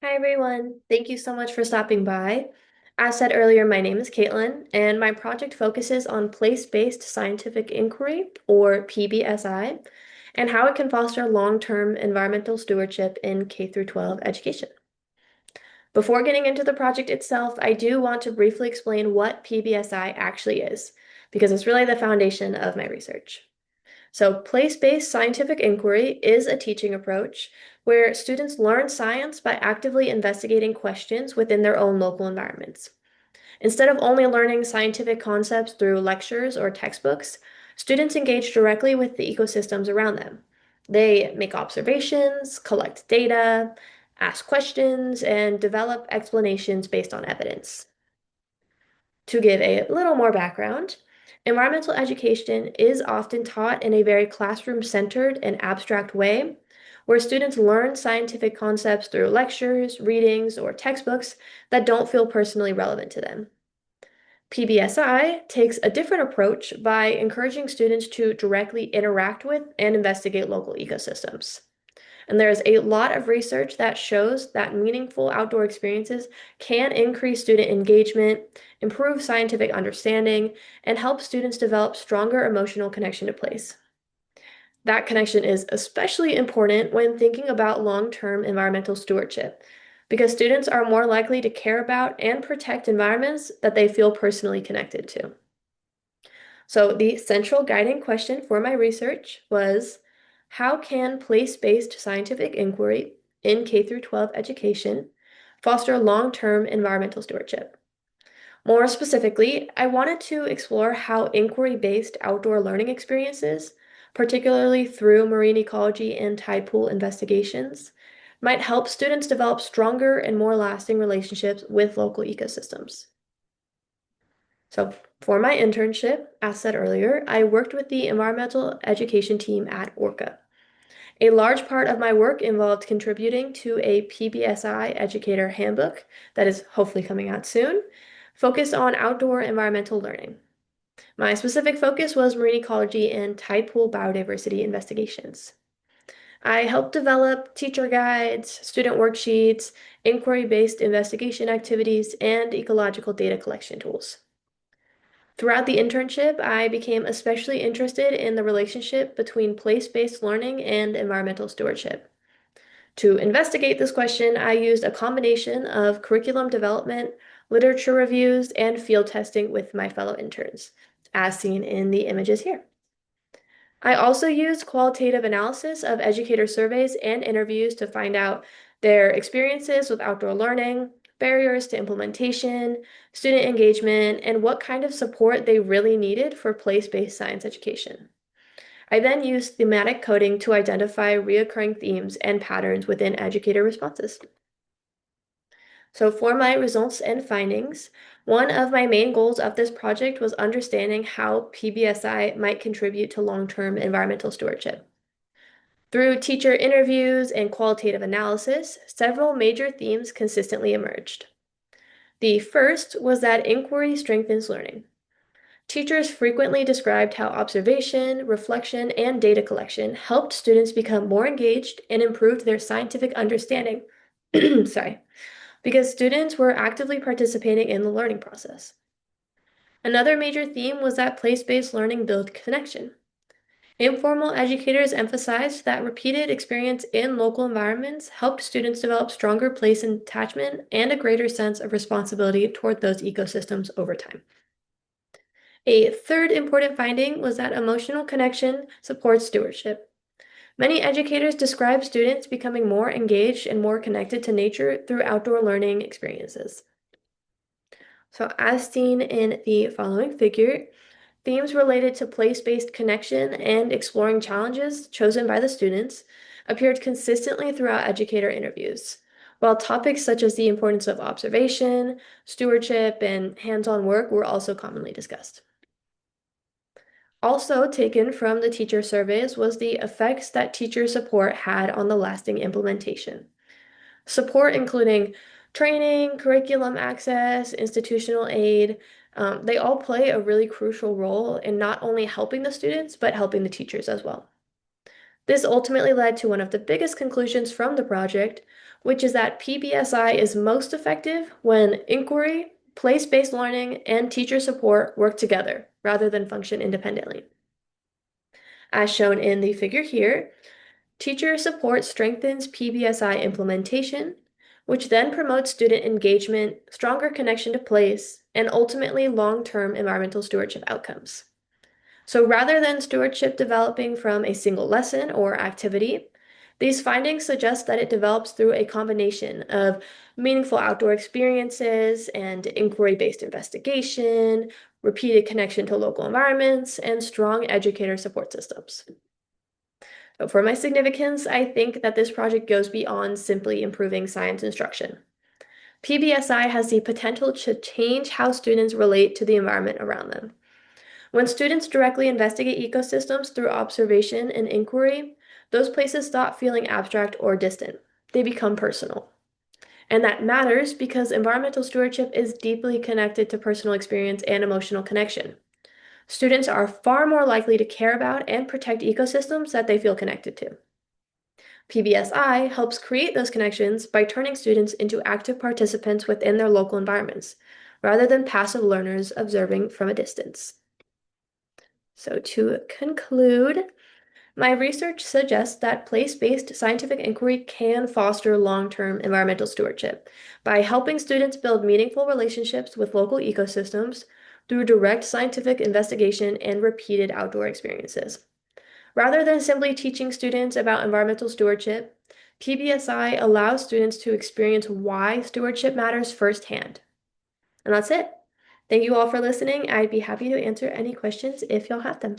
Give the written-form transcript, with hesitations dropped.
Hi everyone, thank you so much for stopping by. As said earlier, my name is Kaitlyn, and my project focuses on place-based scientific inquiry, or PBSI, and how it can foster long-term environmental stewardship in K through 12 education. Before getting into the project itself, I do want to briefly explain what PBSI actually is, because it's really the foundation of my research. So, place-based scientific inquiry is a teaching approach where students learn science by actively investigating questions within their own local environments. Instead of only learning scientific concepts through lectures or textbooks, students engage directly with the ecosystems around them. They make observations, collect data, ask questions, and develop explanations based on evidence. To give a little more background, environmental education is often taught in a very classroom-centered and abstract way, where students learn scientific concepts through lectures, readings, or textbooks that don't feel personally relevant to them. PBSI takes a different approach by encouraging students to directly interact with and investigate local ecosystems. And there's a lot of research that shows that meaningful outdoor experiences can increase student engagement, improve scientific understanding, and help students develop stronger emotional connection to place. That connection is especially important when thinking about long-term environmental stewardship, because students are more likely to care about and protect environments that they feel personally connected to. So the central guiding question for my research was, how can place-based scientific inquiry in K through 12 education foster long-term environmental stewardship? More specifically, I wanted to explore how inquiry-based outdoor learning experiences, particularly through marine ecology and tide pool investigations, might help students develop stronger and more lasting relationships with local ecosystems. So for my internship, as said earlier, I worked with the environmental education team at Orca. A large part of my work involved contributing to a PBSI educator handbook that is hopefully coming out soon, focused on outdoor environmental learning. My specific focus was marine ecology and tide pool biodiversity investigations. I helped develop teacher guides, student worksheets, inquiry-based investigation activities, and ecological data collection tools. Throughout the internship, I became especially interested in the relationship between place-based learning and environmental stewardship. To investigate this question, I used a combination of curriculum development, literature reviews, and field testing with my fellow interns, as seen in the images here. I also used qualitative analysis of educator surveys and interviews to find out their experiences with outdoor learning, barriers to implementation, student engagement, and what kind of support they really needed for place-based science education. I then used thematic coding to identify recurring themes and patterns within educator responses. So for my results and findings, one of my main goals of this project was understanding how PBSI might contribute to long-term environmental stewardship. Through teacher interviews and qualitative analysis, several major themes consistently emerged. The first was that inquiry strengthens learning. Teachers frequently described how observation, reflection, and data collection helped students become more engaged and improved their scientific understanding. Sorry, because students were actively participating in the learning process. Another major theme was that place-based learning built connection. Informal educators emphasized that repeated experience in local environments helped students develop stronger place attachment and a greater sense of responsibility toward those ecosystems over time. A third important finding was that emotional connection supports stewardship. Many educators describe students becoming more engaged and more connected to nature through outdoor learning experiences. So as seen in the following figure, themes related to place-based connection and exploring challenges chosen by the students appeared consistently throughout educator interviews, while topics such as the importance of observation, stewardship, and hands-on work were also commonly discussed. Also taken from the teacher surveys was the effects that teacher support had on the lasting implementation. Support including training, curriculum access, institutional aid, they all play a really crucial role in not only helping the students, but helping the teachers as well. This ultimately led to one of the biggest conclusions from the project, which is that PBSI is most effective when inquiry, place-based learning, and teacher support work together rather than function independently. As shown in the figure here, teacher support strengthens PBSI implementation, which then promotes student engagement, stronger connection to place, and ultimately long-term environmental stewardship outcomes. So rather than stewardship developing from a single lesson or activity, these findings suggest that it develops through a combination of meaningful outdoor experiences and inquiry-based investigation, repeated connection to local environments, and strong educator support systems. So for my significance, I think that this project goes beyond simply improving science instruction. PBSI has the potential to change how students relate to the environment around them. When students directly investigate ecosystems through observation and inquiry, those places stop feeling abstract or distant. They become personal. And that matters because environmental stewardship is deeply connected to personal experience and emotional connection. Students are far more likely to care about and protect ecosystems that they feel connected to. PBSI helps create those connections by turning students into active participants within their local environments, rather than passive learners observing from a distance. So to conclude, my research suggests that place-based scientific inquiry can foster long-term environmental stewardship by helping students build meaningful relationships with local ecosystems through direct scientific investigation and repeated outdoor experiences. Rather than simply teaching students about environmental stewardship, PBSI allows students to experience why stewardship matters firsthand. And that's it. Thank you all for listening. I'd be happy to answer any questions if y'all have them.